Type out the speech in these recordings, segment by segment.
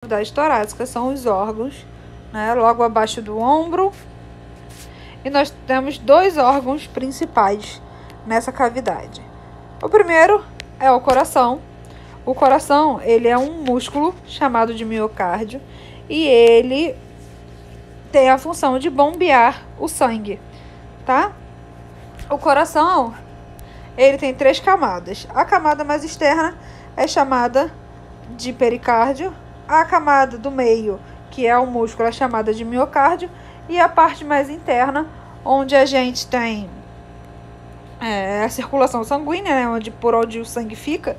cavidade torácica são os órgãos, né, logo abaixo do ombro. E nós temos dois órgãos principais nessa cavidade. O primeiro é o coração. O coração, ele é um músculo chamado de miocárdio e ele tem a função de bombear o sangue, tá? O coração, ele tem 3 camadas. A camada mais externa é chamada de pericárdio. A camada do meio, que é o músculo, é chamada de miocárdio. E a parte mais interna, onde a gente tem a circulação sanguínea, né, por onde o sangue fica,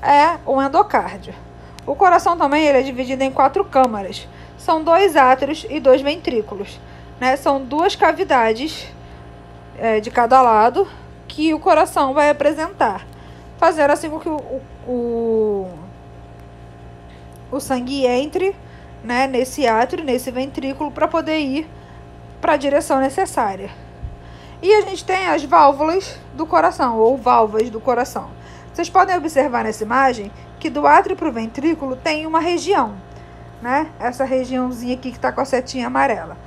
é o endocárdio. O coração também ele é dividido em 4 câmaras. São 2 átrios e 2 ventrículos, né? São 2 cavidades de cada lado que o coração vai apresentar, fazendo assim com que o sangue entre, né, nesse átrio, nesse ventrículo, para poder ir para a direção necessária. E a gente tem as válvulas do coração, ou válvulas do coração. Vocês podem observar nessa imagem que do átrio para o ventrículo tem uma região, né? Essa regiãozinha aqui que está com a setinha amarela.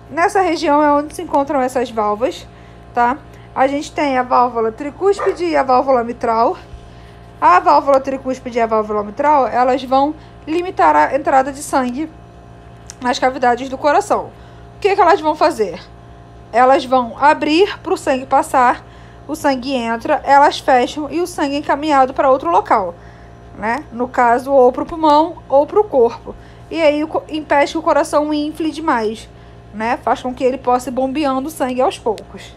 Nessa região é onde se encontram essas válvulas, tá? A gente tem a válvula tricúspide e a válvula mitral. A válvula tricúspide e a válvula mitral, elas vão limitar a entrada de sangue nas cavidades do coração. O que elas vão fazer? Elas vão abrir para o sangue passar, o sangue entra, elas fecham e o sangue é encaminhado para outro local, né? No caso, ou para o pulmão ou para o corpo. E aí impede que o coração infle demais, né? Faz com que ele possa ir bombeando o sangue aos poucos.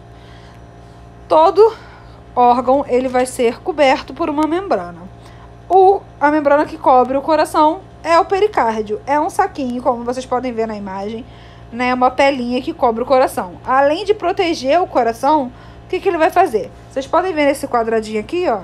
Todo órgão ele vai ser coberto por uma membrana. A membrana que cobre o coração é o pericárdio. É um saquinho, como vocês podem ver na imagem, né? Uma pelinha que cobre o coração. Além de proteger o coração, o que ele vai fazer? Vocês podem ver nesse quadradinho aqui, ó,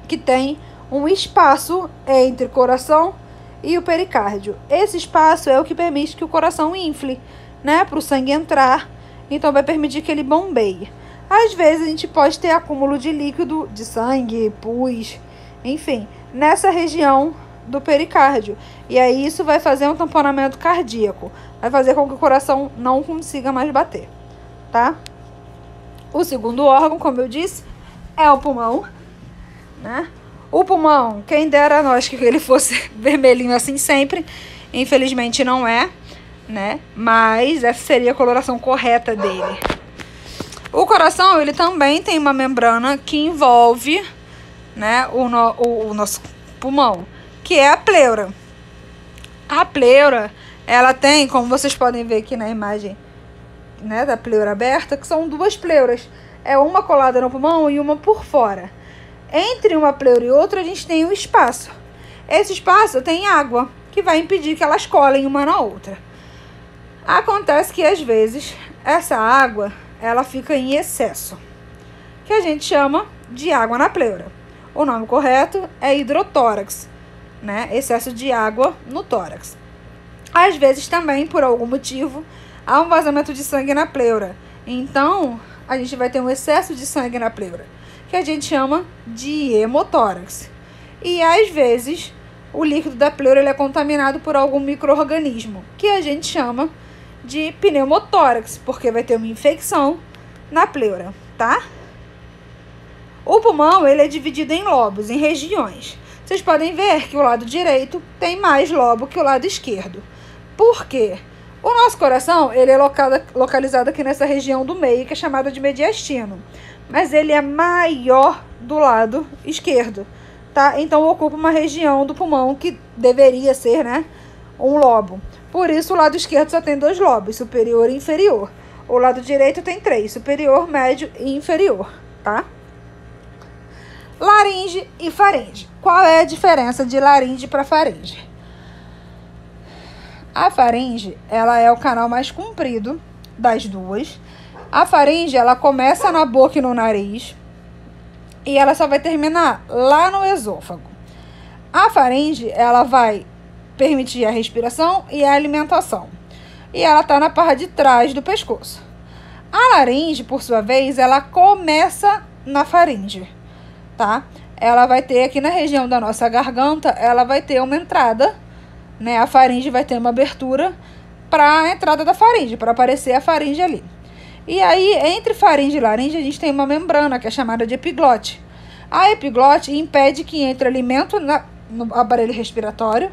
que tem um espaço entre o coração e o pericárdio. Esse espaço é o que permite que o coração infle, né? Para o sangue entrar. Então vai permitir que ele bombeie. Às vezes a gente pode ter acúmulo de líquido, de sangue, pus, enfim, nessa região do pericárdio. E aí isso vai fazer um tamponamento cardíaco. Vai fazer com que o coração não consiga mais bater, tá? O segundo órgão, como eu disse, é o pulmão, né? O pulmão, quem dera a nós que ele fosse vermelhinho assim sempre. Infelizmente não é, né? Mas essa seria a coloração correta dele. O coração, ele também tem uma membrana que envolve, né, o nosso pulmão, que é a pleura. A pleura, ela tem, como vocês podem ver aqui na imagem, né, da pleura aberta, que são 2 pleuras. É uma colada no pulmão e uma por fora. Entre uma pleura e outra, a gente tem um espaço. Esse espaço tem água, que vai impedir que elas colem uma na outra. Acontece que, às vezes, essa água ela fica em excesso, que a gente chama de água na pleura. O nome correto é hidrotórax, né? Excesso de água no tórax. Às vezes também, por algum motivo, há um vazamento de sangue na pleura. Então, a gente vai ter um excesso de sangue na pleura, que a gente chama de hemotórax. E às vezes, o líquido da pleura ele é contaminado por algum micro-organismo, que a gente chama de pneumotórax, porque vai ter uma infecção na pleura, tá? O pulmão, ele é dividido em lobos, em regiões. Vocês podem ver que o lado direito tem mais lobo que o lado esquerdo. Por quê? O nosso coração, ele é localizado aqui nessa região do meio, que é chamada de mediastino. Mas ele é maior do lado esquerdo, tá? Então ocupa uma região do pulmão que deveria ser, né, um lobo. Por isso, o lado esquerdo só tem 2 lobos, superior e inferior. O lado direito tem 3, superior, médio e inferior, tá? Laringe e faringe. Qual é a diferença de laringe para faringe? A faringe, ela é o canal mais comprido das duas. A faringe, ela começa na boca e no nariz e ela só vai terminar lá no esôfago. A faringe, ela vai permitir a respiração e a alimentação. E ela está na parte de trás do pescoço. A laringe, por sua vez, ela começa na faringe, tá? Ela vai ter aqui na região da nossa garganta, ela vai ter uma entrada, né? A faringe vai ter uma abertura para a entrada da faringe, para aparecer a faringe ali. E aí, entre faringe e laringe, a gente tem uma membrana, que é chamada de epiglote. A epiglote impede que entre alimento no aparelho respiratório,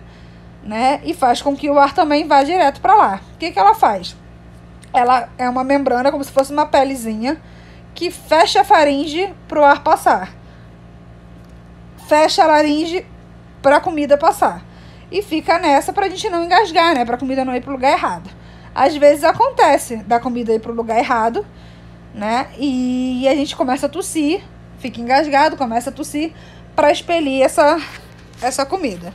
né? E faz com que o ar também vá direto para lá. O que ela faz? Ela é uma membrana, como se fosse uma pelezinha, que fecha a faringe para o ar passar. Fecha a laringe para a comida passar. E fica nessa para a gente não engasgar, né? Para a comida não ir para o lugar errado. Às vezes acontece da comida ir para o lugar errado, né? E a gente começa a tossir, fica engasgado, começa a tossir para expelir essa comida.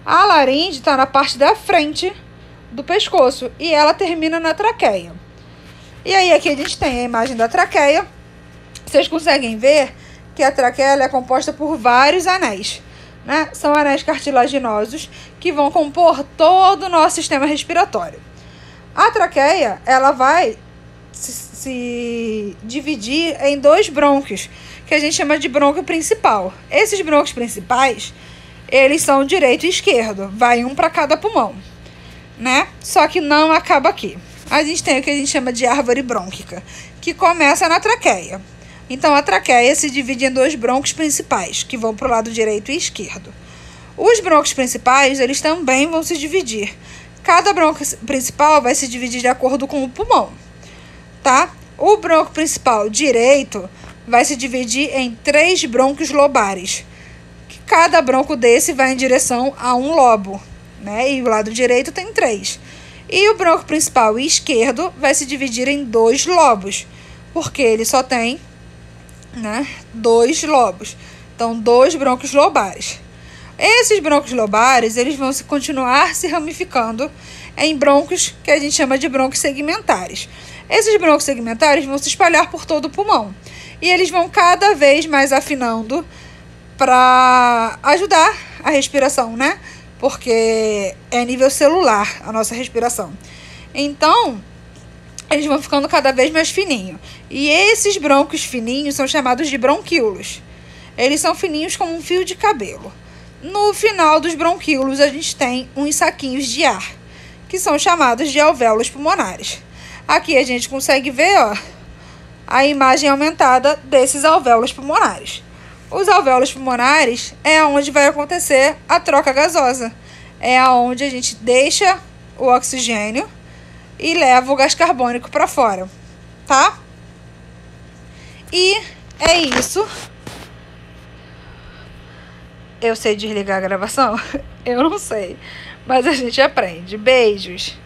A laringe está na parte da frente do pescoço e ela termina na traqueia. E aí aqui a gente tem a imagem da traqueia. Vocês conseguem ver que a traqueia ela é composta por vários anéis, né? São anéis cartilaginosos que vão compor todo o nosso sistema respiratório. A traqueia, ela vai se dividir em 2 brônquios, que a gente chama de brônquio principal. Esses brônquios principais, eles são direito e esquerdo, vai um para cada pulmão, né? Só que não acaba aqui. A gente tem o que a gente chama de árvore brônquica, que começa na traqueia. Então, a traqueia se divide em 2 brônquios principais, que vão para o lado direito e esquerdo. Os brônquios principais, eles também vão se dividir. Cada brônquio principal vai se dividir de acordo com o pulmão, tá? O brônquio principal direito vai se dividir em 3 brônquios lobares. Cada brônquio desse vai em direção a um lobo, né? E o lado direito tem 3. E o brônquio principal esquerdo vai se dividir em 2 lobos, porque ele só tem, né, 2 lobos. Então, 2 brônquios lobares. Esses brônquios lobares, eles vão continuar se ramificando em brônquios que a gente chama de brônquios segmentares. Esses brônquios segmentares vão se espalhar por todo o pulmão. E eles vão cada vez mais afinando para ajudar a respiração, né? Porque é nível celular a nossa respiração. Então, eles vão ficando cada vez mais fininhos. E esses brônquios fininhos são chamados de bronquíolos. Eles são fininhos como um fio de cabelo. No final dos bronquíolos, a gente tem uns saquinhos de ar, que são chamados de alvéolos pulmonares. Aqui a gente consegue ver, ó, a imagem aumentada desses alvéolos pulmonares. Os alvéolos pulmonares é onde vai acontecer a troca gasosa. É onde a gente deixa o oxigênio e leva o gás carbônico para fora, tá? E é isso. Eu sei desligar a gravação? Eu não sei, mas a gente aprende. Beijos!